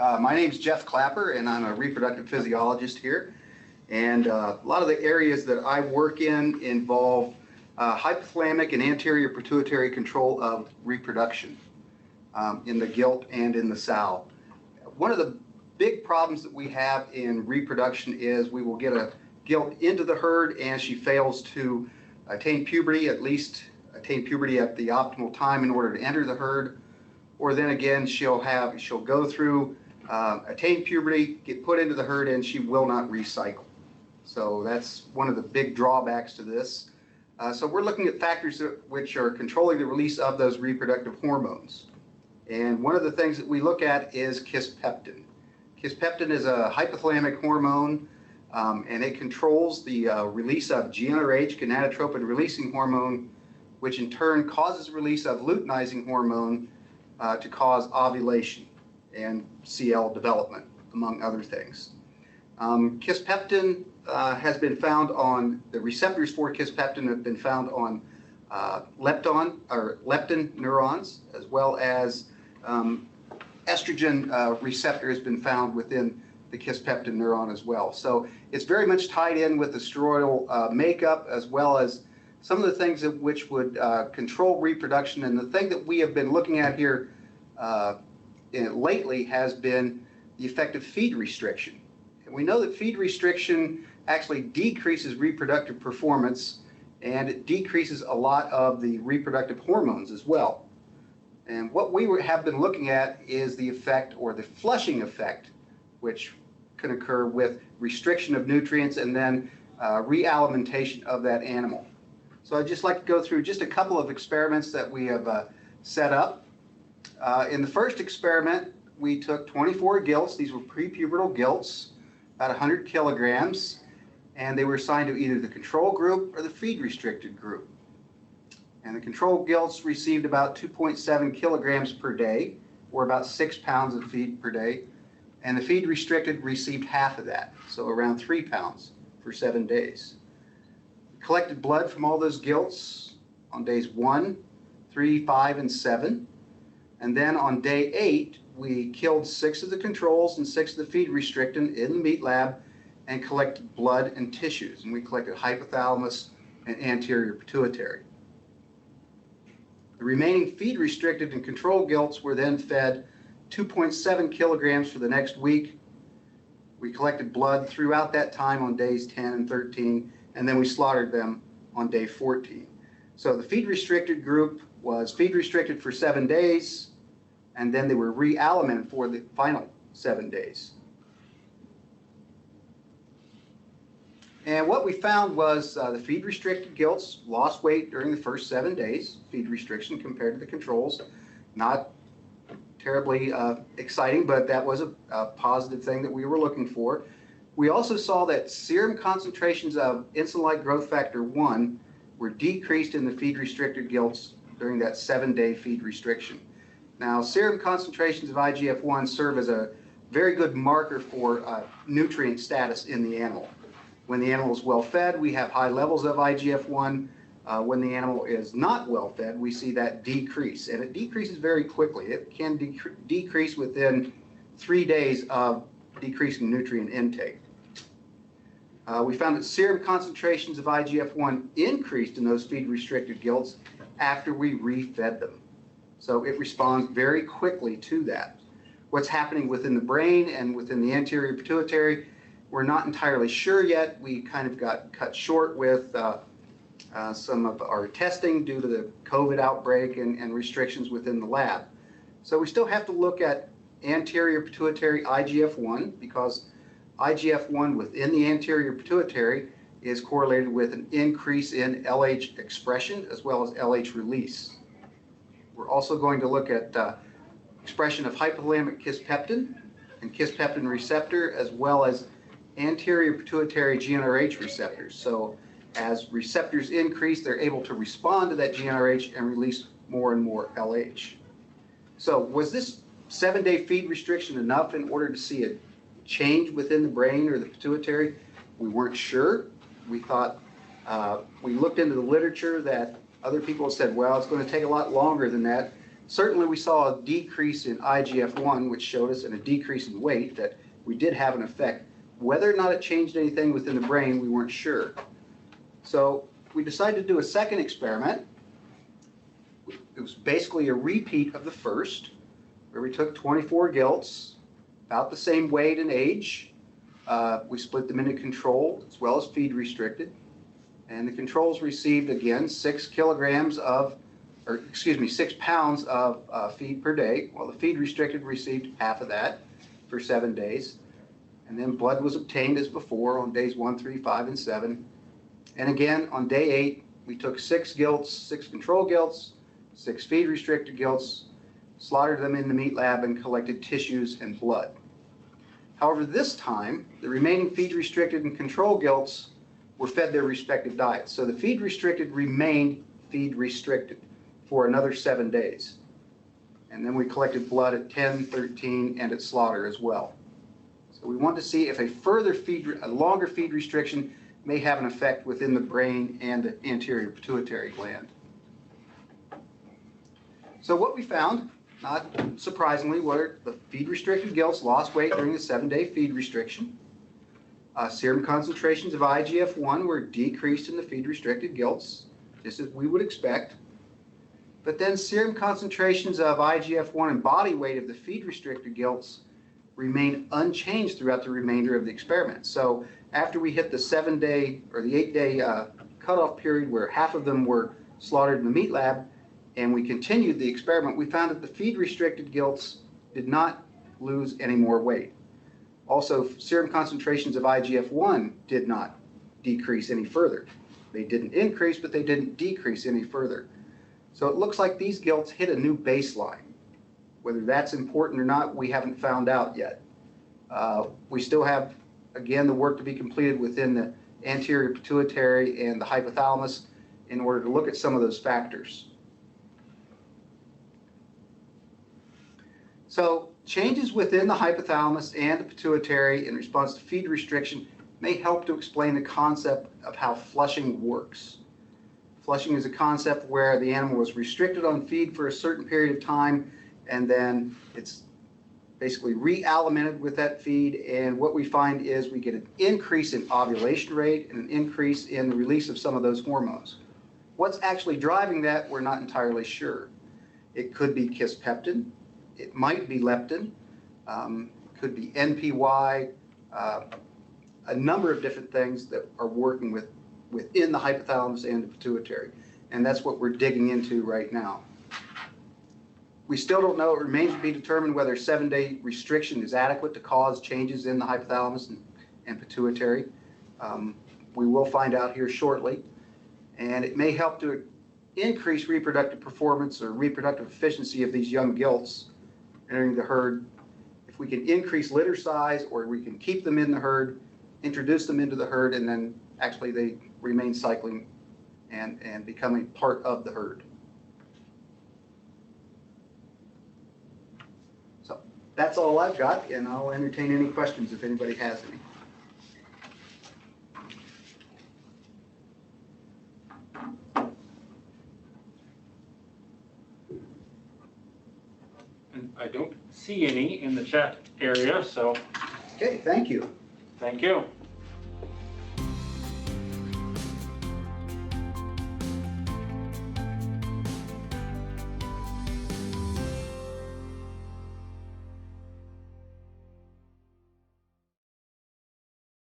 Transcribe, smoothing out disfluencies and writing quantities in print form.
My name's Jeff Clapper, and I'm a reproductive physiologist here. And a lot of the areas that I work in involve hypothalamic and anterior pituitary control of reproduction in the gilt and in the sow. One of the big problems that we have in reproduction is we will get a gilt into the herd and she fails to attain puberty, at least attain puberty at the optimal time in order to enter the herd. Or then again, she'll go through, attain puberty, get put into the herd, and she will not recycle. So that's one of the big drawbacks to this. So we're looking at factors which are controlling the release of those reproductive hormones. And one of the things that we look at is kisspeptin. Kisspeptin is a hypothalamic hormone, and it controls the release of GnRH, gonadotropin releasing hormone, which in turn causes release of luteinizing hormone to cause ovulation and CL development, among other things. Kisspeptin has been found on, the receptors for kisspeptin have been found on leptin neurons, as well as estrogen receptor has been found within the kisspeptin neuron as well. So it's very much tied in with the steroidal makeup, as well as some of the things that which would control reproduction. And the thing that we have been looking at here lately has been the effect of feed restriction. And we know that feed restriction actually decreases reproductive performance, and it decreases a lot of the reproductive hormones as well. And what we have been looking at is the effect, or the flushing effect, which can occur with restriction of nutrients and then realimentation of that animal. So I'd just like to go through just a couple of experiments that we have set up. In the first experiment, we took 24 gilts. These were prepubertal gilts, about 100 kilograms, and they were assigned to either the control group or the feed-restricted group. And the control gilts received about 2.7 kilograms per day, or about 6 pounds of feed per day, and the feed-restricted received half of that, so around 3 pounds for 7 days. We collected blood from all those gilts on days 1, 3, 5, and 7. And then on day 8, we killed 6 of the controls and 6 of the feed restrictant in the meat lab and collected blood and tissues. And we collected hypothalamus and anterior pituitary. The remaining feed restricted and control gilts were then fed 2.7 kilograms for the next week. We collected blood throughout that time on days 10 and 13, and then we slaughtered them on day 14. So the feed restricted group was feed restricted for 7 days, and then they were realimented for the final 7 days. And what we found was the feed restricted gilts lost weight during the first 7 days, feed restriction compared to the controls. Not terribly exciting, but that was a positive thing that we were looking for. We also saw that serum concentrations of insulin-like growth factor 1 were decreased in the feed restricted gilts during that 7-day feed restriction. Now, serum concentrations of IGF-1 serve as a very good marker for nutrient status in the animal. When the animal is well fed, we have high levels of IGF-1. When the animal is not well fed, we see that decrease, and it decreases very quickly. It can decrease within 3 days of decreasing nutrient intake. We found that serum concentrations of IGF-1 increased in those feed-restricted gilts after we refed them. So it responds very quickly to that. What's happening within the brain and within the anterior pituitary, we're not entirely sure yet. We kind of got cut short with some of our testing due to the COVID outbreak and restrictions within the lab. So we still have to look at anterior pituitary IGF-1, because IGF-1 within the anterior pituitary is correlated with an increase in LH expression as well as LH release. We're also going to look at expression of hypothalamic kisspeptin and kisspeptin receptor, as well as anterior pituitary GnRH receptors. So as receptors increase, they're able to respond to that GnRH and release more and more LH. So was this 7-day feed restriction enough in order to see a change within the brain or the pituitary? We weren't sure. We thought, we looked into the literature that other people said, well, it's going to take a lot longer than that. certainly we saw a decrease in IGF-1, which showed us, and a decrease in weight, that we did have an effect. Whether or not it changed anything within the brain, we weren't sure. So we decided to do a second experiment. It was basically a repeat of the first, where we took 24 gilts, about the same weight and age. We split them into control as well as feed restricted. And the controls received, again, 6 pounds of feed per day, while the feed restricted received half of that for 7 days. And then blood was obtained as before on days 1, 3, 5, and 7. And again, on day 8, we took 6 gilts, 6 control gilts, 6 feed restricted gilts, slaughtered them in the meat lab, and collected tissues and blood. However, this time, the remaining feed restricted and control gilts were fed their respective diets. So the feed restricted remained feed restricted for another 7 days. And then we collected blood at 10, 13, and at slaughter as well. So we want to see if a longer feed restriction may have an effect within the brain and the anterior pituitary gland. So what we found, not surprisingly, were the feed-restricted gilts lost weight during the 7-day feed restriction. Serum concentrations of IGF-1 were decreased in the feed-restricted gilts, just as we would expect. But then serum concentrations of IGF-1 and body weight of the feed-restricted gilts remained unchanged throughout the remainder of the experiment. So after we hit the 7-day or the 8-day cutoff period, where half of them were slaughtered in the meat lab, and we continued the experiment, we found that the feed-restricted gilts did not lose any more weight. Also, serum concentrations of IGF-1 did not decrease any further. They didn't increase, but they didn't decrease any further. So it looks like these gilts hit a new baseline. Whether that's important or not, we haven't found out yet. We still have, again, the work to be completed within the anterior pituitary and the hypothalamus in order to look at some of those factors. So changes within the hypothalamus and the pituitary in response to feed restriction may help to explain the concept of how flushing works. Flushing is a concept where the animal was restricted on feed for a certain period of time, and then it's basically re-alimented with that feed, and what we find is we get an increase in ovulation rate and an increase in the release of some of those hormones. What's actually driving that, we're not entirely sure. It could be kisspeptin. It might be leptin, could be NPY, a number of different things that are working within the hypothalamus and the pituitary. And that's what we're digging into right now. We still don't know. It remains to be determined whether 7-day restriction is adequate to cause changes in the hypothalamus and pituitary. We will find out here shortly. And it may help to increase reproductive performance or reproductive efficiency of these young gilts entering the herd. If we can increase litter size, or we can keep them in the herd, introduce them into the herd, and then actually they remain cycling and becoming part of the herd. So that's all I've got, and I'll entertain any questions if anybody has any. I don't see any in the chat area, so. Okay, thank you. Thank you.